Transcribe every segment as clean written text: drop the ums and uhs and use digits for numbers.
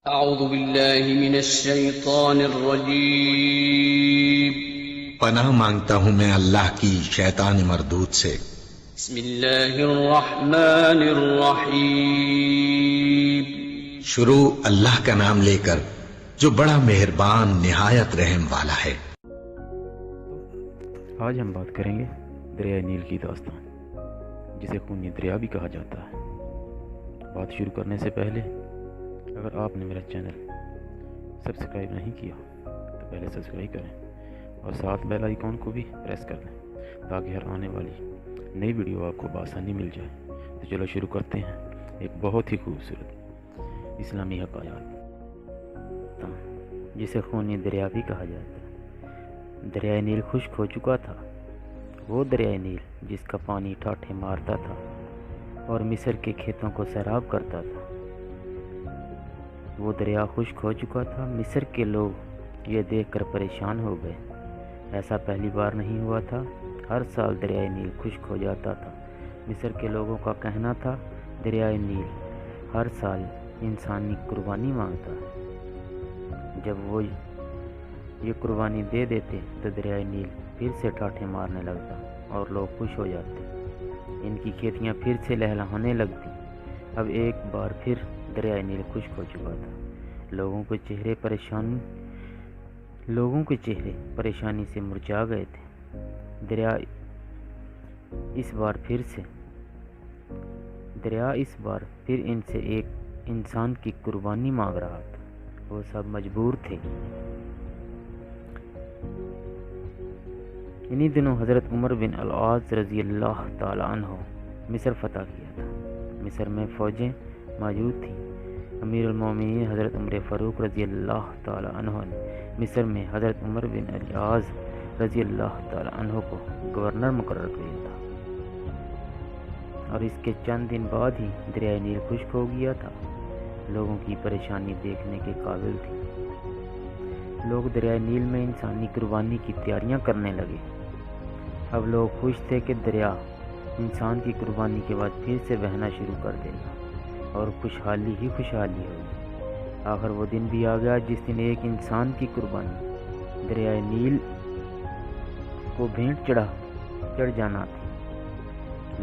اعوذ باللہ من الشیطان الرجیم پناہ مانگتا ہوں میں اللہ کی شیطان مردود سے۔ بسم اللہ الرحمن الرحیم۔ شروع اللہ کا نام لے کر جو بڑا مہربان نہایت رحم والا ہے۔ آج ہم بات کریں گے دریائے نیل کی داستان، جسے خونی دریا بھی کہا جاتا ہے۔ بات شروع کرنے سے پہلے اگر آپ نے میرا چینل سبسکرائب نہیں کیا تو پہلے سبسکرائب کریں اور ساتھ بیل آئیکن کو بھی پریس کر دیں تاکہ ہر آنے والی نئی ویڈیو آپ کو بآسانی مل جائے۔ تو چلو شروع کرتے ہیں ایک بہت ہی خوبصورت اسلامی حکایات، جسے خونی دریا بھی کہا جاتا ہے۔ دریائے نیل خشک ہو چکا تھا، وہ دریائے نیل جس کا پانی ٹھاٹھے مارتا تھا اور مصر کے کھیتوں کو سیراب کرتا تھا۔ وہ دریا خشک ہو چکا تھا، مصر کے لوگ یہ دیکھ کر پریشان ہو گئے۔ ایسا پہلی بار نہیں ہوا تھا، ہر سال دریائے نیل خشک ہو جاتا تھا۔ مصر کے لوگوں کا کہنا تھا دریائے نیل ہر سال انسانی قربانی مانگتا ہے، جب وہ یہ قربانی دے دیتے تو دریائے نیل پھر سے ٹاٹھے مارنے لگتا اور لوگ خوش ہو جاتے، ان کی کھیتیاں پھر سے لہلہانے لگتی۔ اب ایک بار پھر دریائے نیل خشک ہو چکا تھا، لوگوں کے چہرے پریشانی سے مرجھا گئے تھے۔ دریا اس بار پھر ان سے ایک انسان کی قربانی مانگ رہا تھا، وہ سب مجبور تھے۔ انہی دنوں حضرت عمر بن العاص رضی اللہ تعالی عنہ مصر فتح کیا تھا۔ مصر میں فوجیں موجود تھیں۔ امیر المومنین حضرت عمر فاروق رضی اللہ تعالی عنہ نے مصر میں حضرت عمر بن العاص رضی اللہ تعالی عنہ کو گورنر مقرر کیا تھا، اور اس کے چند دن بعد ہی دریائے نیل خشک ہو گیا تھا۔ لوگوں کی پریشانی دیکھنے کے قابل تھی۔ لوگ دریائے نیل میں انسانی قربانی کی تیاریاں کرنے لگے۔ اب لوگ خوش تھے کہ دریا انسان کی قربانی کے بعد پھر سے بہنا شروع کر دے گا اور خوشحالی ہی خوشحالی ہوگی۔ آخر وہ دن بھی آ گیا جس دن ایک انسان کی قربانی دریائے نیل کو بھینٹ چڑھ جانا تھی۔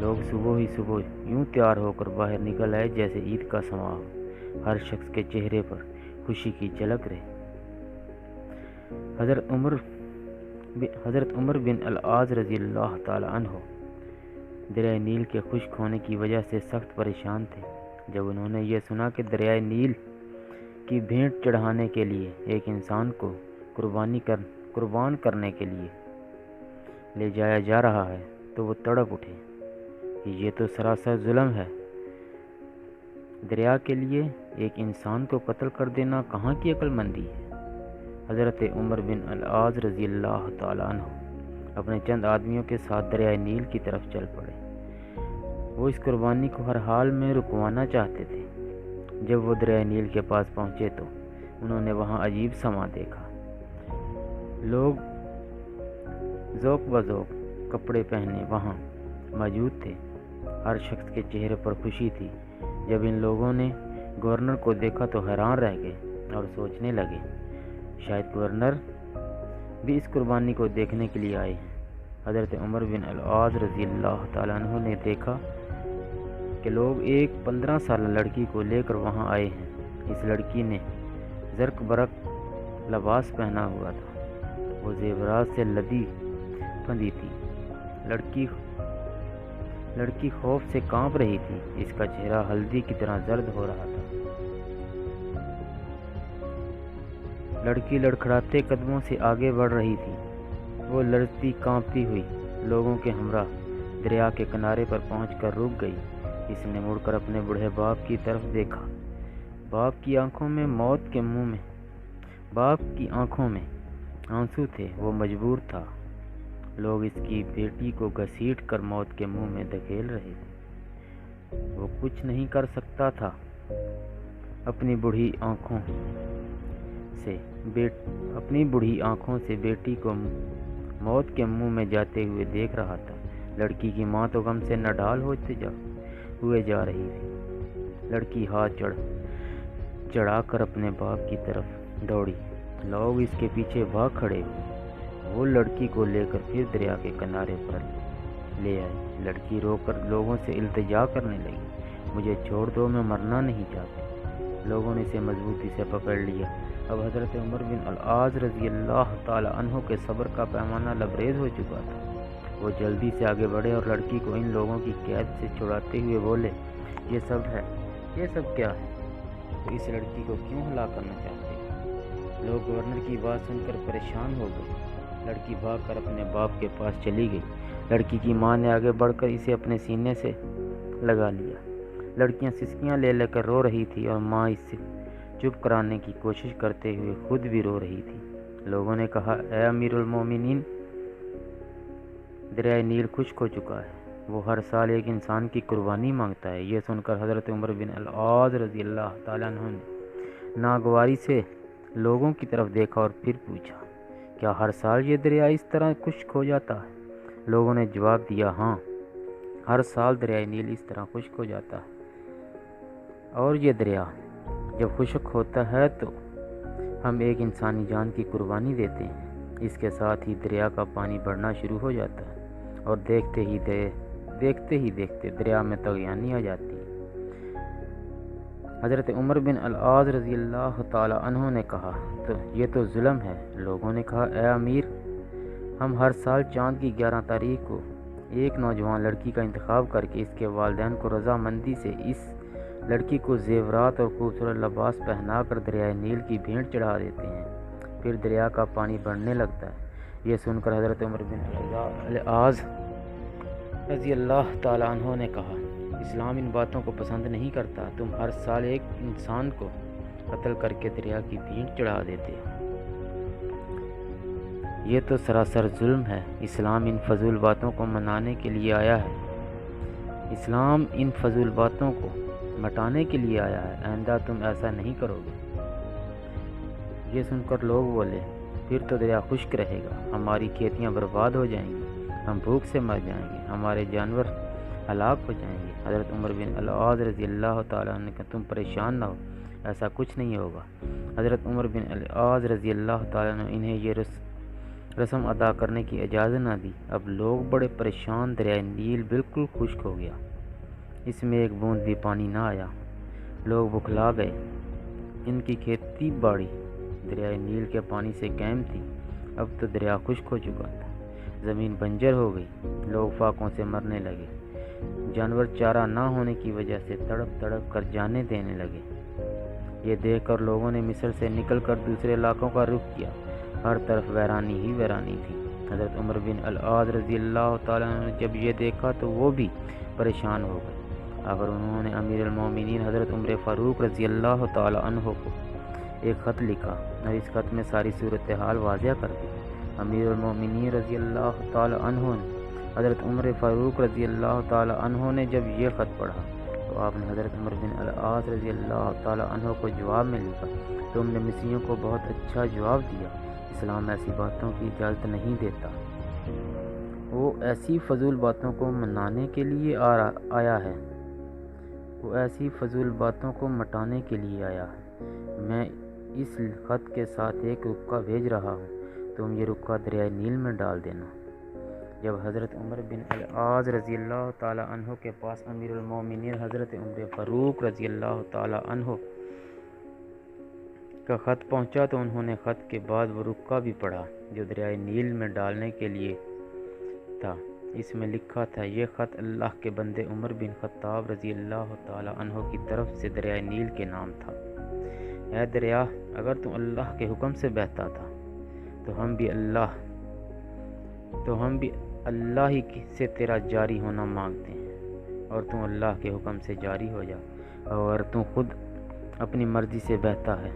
لوگ صبح ہی صبح یوں تیار ہو کر باہر نکل آئے جیسے عید کا سماں ہو، ہر شخص کے چہرے پر خوشی کی جھلک رہے۔ حضرت عمر بن العاص رضی اللہ تعالی عنہ دریائے نیل کے خشک ہونے کی وجہ سے سخت پریشان تھے۔ جب انہوں نے یہ سنا کہ دریائے نیل کی بھینٹ چڑھانے کے لیے ایک انسان کو قربان کرنے کے لیے لے جایا جا رہا ہے تو وہ تڑپ اٹھے کہ یہ تو سراسر ظلم ہے۔ دریا کے لیے ایک انسان کو قتل کر دینا کہاں کی عقل مندی ہے۔ حضرت عمر بن العاص رضی اللہ تعالی عنہ اپنے چند آدمیوں کے ساتھ دریائے نیل کی طرف چل پڑے۔ وہ اس قربانی کو ہر حال میں رکوانا چاہتے تھے۔ جب وہ دریائے نیل کے پاس پہنچے تو انہوں نے وہاں عجیب سماں دیکھا۔ لوگ ذوق بذوق کپڑے پہنے وہاں موجود تھے، ہر شخص کے چہرے پر خوشی تھی۔ جب ان لوگوں نے گورنر کو دیکھا تو حیران رہ گئے اور سوچنے لگے شاید گورنر بھی اس قربانی کو دیکھنے کے لیے آئے ہیں۔ حضرت عمر بن العاص رضی اللہ تعالیٰ عنہ نے دیکھا کہ لوگ ایک 15 سالہ لڑکی کو لے کر وہاں آئے ہیں۔ اس لڑکی نے زرق برق لباس پہنا ہوا تھا، وہ زیورات سے لدی پھندی تھی۔ لڑکی خوف سے کانپ رہی تھی، اس کا چہرہ ہلدی کی طرح زرد ہو رہا تھا۔ لڑکی لڑکھڑاتے قدموں سے آگے بڑھ رہی تھی، وہ لرزتی کانپتی ہوئی لوگوں کے ہمراہ دریا کے کنارے پر پہنچ کر رک گئی۔ اس نے مڑ کر اپنے بوڑھے باپ کی طرف دیکھا۔ باپ کی آنکھوں میں آنسو تھے، وہ مجبور تھا۔ لوگ اس کی بیٹی کو گھسیٹ کر موت کے منہ میں دھکیل رہے تھے، وہ کچھ نہیں کر سکتا تھا۔ اپنی بوڑھی آنکھوں سے بیٹی کو موت کے منہ میں جاتے ہوئے دیکھ رہا تھا۔ لڑکی کی ماں تو غم سے نڈال ہوئے جا رہی تھی۔ لڑکی ہاتھ چڑھا کر اپنے باپ کی طرف دوڑی۔ لوگ اس کے پیچھے بھاگ کھڑے ہوئے۔ وہ لڑکی کو لے کر پھر دریا کے کنارے پر لے آئے۔ لڑکی رو کر لوگوں سے التجا کرنے لگی، مجھے چھوڑ دو، میں مرنا نہیں چاہتی۔ لوگوں نے اسے مضبوطی سے پکڑ لیا۔ اب حضرت عمر بن العاص رضی اللہ تعالی عنہ کے صبر کا پیمانہ لبریز ہو چکا تھا۔ وہ جلدی سے آگے بڑھے اور لڑکی کو ان لوگوں کی قید سے چھڑاتے ہوئے بولے، یہ سب کیا ہے؟ تو اس لڑکی کو کیوں ہلاک کرنا چاہتے ہیں؟ لوگ گورنر کی بات سن کر پریشان ہو گئے۔ لڑکی بھاگ کر اپنے باپ کے پاس چلی گئی۔ لڑکی کی ماں نے آگے بڑھ کر اسے اپنے سینے سے لگا لیا۔ لڑکیاں سسکیاں لے لے کر رو رہی تھی اور ماں اس سے چپ کرانے کی کوشش کرتے ہوئے خود بھی رو رہی تھی۔ لوگوں نے کہا، اے امیر المومنین، دریائے نیل خشک ہو چکا ہے، وہ ہر سال ایک انسان کی قربانی مانگتا ہے۔ یہ سن کر حضرت عمر بن العاص رضی اللہ تعالیٰ عنہ نے ناگواری سے لوگوں کی طرف دیکھا اور پھر پوچھا، کیا ہر سال یہ دریا اس طرح خشک ہو جاتا ہے؟ لوگوں نے جواب دیا، ہاں، ہر سال دریائے نیل اس طرح خشک ہو جاتا ہے، اور یہ دریا جب خشک ہوتا ہے تو ہم ایک انسانی جان کی قربانی دیتے ہیں۔ اس کے ساتھ ہی دریا کا پانی بڑھنا شروع ہو جاتا ہے اور دیکھتے ہی دیکھتے دریا میں طغیانی آ جاتی ہے۔ حضرت عمر بن العاص رضی اللہ تعالی عنہ نے کہا، تو یہ تو ظلم ہے۔ لوگوں نے کہا، اے امیر، ہم ہر سال چاند کی 11 تاریخ کو ایک نوجوان لڑکی کا انتخاب کر کے اس کے والدین کو رضامندی سے اس لڑکی کو زیورات اور خوبصورت لباس پہنا کر دریائے نیل کی بھینٹ چڑھا دیتے ہیں، پھر دریا کا پانی بڑھنے لگتا ہے۔ یہ سن کر حضرت عمر بن العاص رضی اللہ تعالیٰ عنہ نے کہا، اسلام ان باتوں کو پسند نہیں کرتا، تم ہر سال ایک انسان کو قتل کر کے دریا کی بھینٹ چڑھا دیتے ہو، یہ تو سراسر ظلم ہے۔ اسلام ان فضول باتوں کو منانے کے لیے آیا ہے، اسلام ان فضول باتوں کو مٹانے کے لیے آیا ہے، آئندہ تم ایسا نہیں کرو گے۔ یہ سن کر لوگ بولے، پھر تو دریا خشک رہے گا، ہماری کھیتیاں برباد ہو جائیں گی، ہم بھوک سے مر جائیں گے، ہمارے جانور ہلاک ہو جائیں گے۔ حضرت عمر بن العاص رضی اللہ تعالیٰ عنہ نے کہا، تم پریشان نہ ہو، ایسا کچھ نہیں ہوگا۔ حضرت عمر بن العاص رضی اللہ تعالیٰ نے انہیں یہ رسم ادا کرنے کی اجازت نہ دی۔ اب لوگ بڑے پریشان، دریائے نیل بالکل خشک ہو گیا، اس میں ایک بوند بھی پانی نہ آیا۔ لوگ بکھلا گئے، ان کی کھیتی باڑی دریائے نیل کے پانی سے قائم تھی، اب تو دریا خشک ہو چکا تھا، زمین بنجر ہو گئی، لوگ فاقوں سے مرنے لگے، جانور چارہ نہ ہونے کی وجہ سے تڑپ تڑپ کر جانیں دینے لگے۔ یہ دیکھ کر لوگوں نے مصر سے نکل کر دوسرے علاقوں کا رخ کیا، ہر طرف ویرانی ہی ویرانی تھی۔ حضرت عمر بن العاص رضی اللہ تعالیٰ عنہ نے جب یہ دیکھا تو وہ بھی پریشان ہو گئے۔ اگر انہوں نے امیر المومنین حضرت عمر فاروق رضی اللہ تعالیٰ عنہ کو ایک خط لکھا اور اس خط میں ساری صورتحال واضح کر دی۔ امیر المومنین رضی اللہ تعالیٰ عنہ نے حضرت عمر فاروق رضی اللہ تعالیٰ عنہ نے جب یہ خط پڑھا تو آپ نے حضرت عمر بن العاص رضی اللہ تعالیٰ عنہ کو جواب میں لکھا، تم نے مصریوں کو بہت اچھا جواب دیا، اسلام ایسی باتوں کی اجازت نہیں دیتا، وہ ایسی فضول باتوں کو منانے کے لیے آیا ہے، وہ ایسی فضول باتوں کو مٹانے کے لیے آیا ہے۔ میں اس خط کے ساتھ ایک رکا بھیج رہا ہوں، تم یہ رکا دریائے نیل میں ڈال دینا۔ جب حضرت عمر بن العاص رضی اللہ تعالیٰ عنہ کے پاس امیر المومنین حضرت عمر فاروق رضی اللہ تعالیٰ عنہ کا خط پہنچا تو انہوں نے خط کے بعد وہ رکا بھی پڑھا جو دریائے نیل میں ڈالنے کے لیے تھا۔ اس میں لکھا تھا، یہ خط اللہ کے بندے عمر بن خطاب رضی اللہ تعالیٰ عنہ کی طرف سے دریائے نیل کے نام تھا۔ اے دریا، اگر تم اللہ کے حکم سے بہتا تھا تو ہم بھی اللہ ہی سے تیرا جاری ہونا مانگتے ہیں، اور تم اللہ کے حکم سے جاری ہو جا۔ اور تم خود اپنی مرضی سے بہتا ہے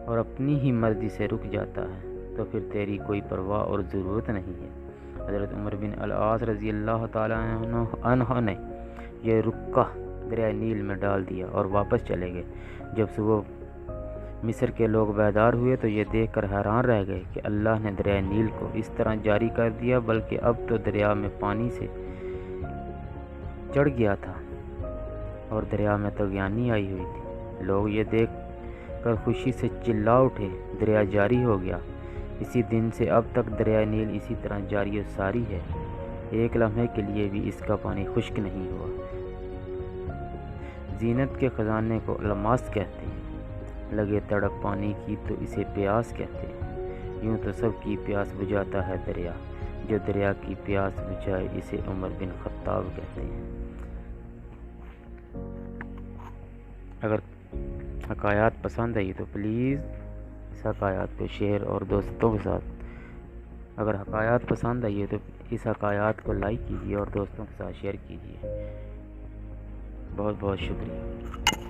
اور اپنی ہی مرضی سے رک جاتا ہے تو پھر تیری کوئی پرواہ اور ضرورت نہیں ہے۔ حضرت عمر بن العاص رضی اللہ تعالیٰ عنہ نے یہ رکا دریائے نیل میں ڈال دیا اور واپس چلے گئے۔ جب صبح مصر کے لوگ بیدار ہوئے تو یہ دیکھ کر حیران رہ گئے کہ اللہ نے دریائے نیل کو اس طرح جاری کر دیا، بلکہ اب تو دریا میں پانی سے چڑھ گیا تھا اور دریا میں طغیانی آئی ہوئی تھی۔ لوگ یہ دیکھ کر خوشی سے چلا اٹھے، دریا جاری ہو گیا۔ اسی دن سے اب تک دریائے نیل اسی طرح جاری و ساری ہے، ایک لمحے کے لیے بھی اس کا پانی خشک نہیں ہوا۔ زینت کے خزانے کو الماس کہتے ہیں، لگے تڑپ پانی کی تو اسے پیاس کہتے ہیں۔ یوں تو سب کی پیاس بجھاتا ہے دریا، جو دریا کی پیاس بجھائے اسے عمر بن خطاب کہتے ہیں۔ اگر حکایات پسند آئی تو پلیز اس حکایات کو شیئر اور دوستوں کے ساتھ اس حکایات کو لائک کیجیے اور دوستوں کے ساتھ شیئر کیجیے۔ بہت بہت شکریہ۔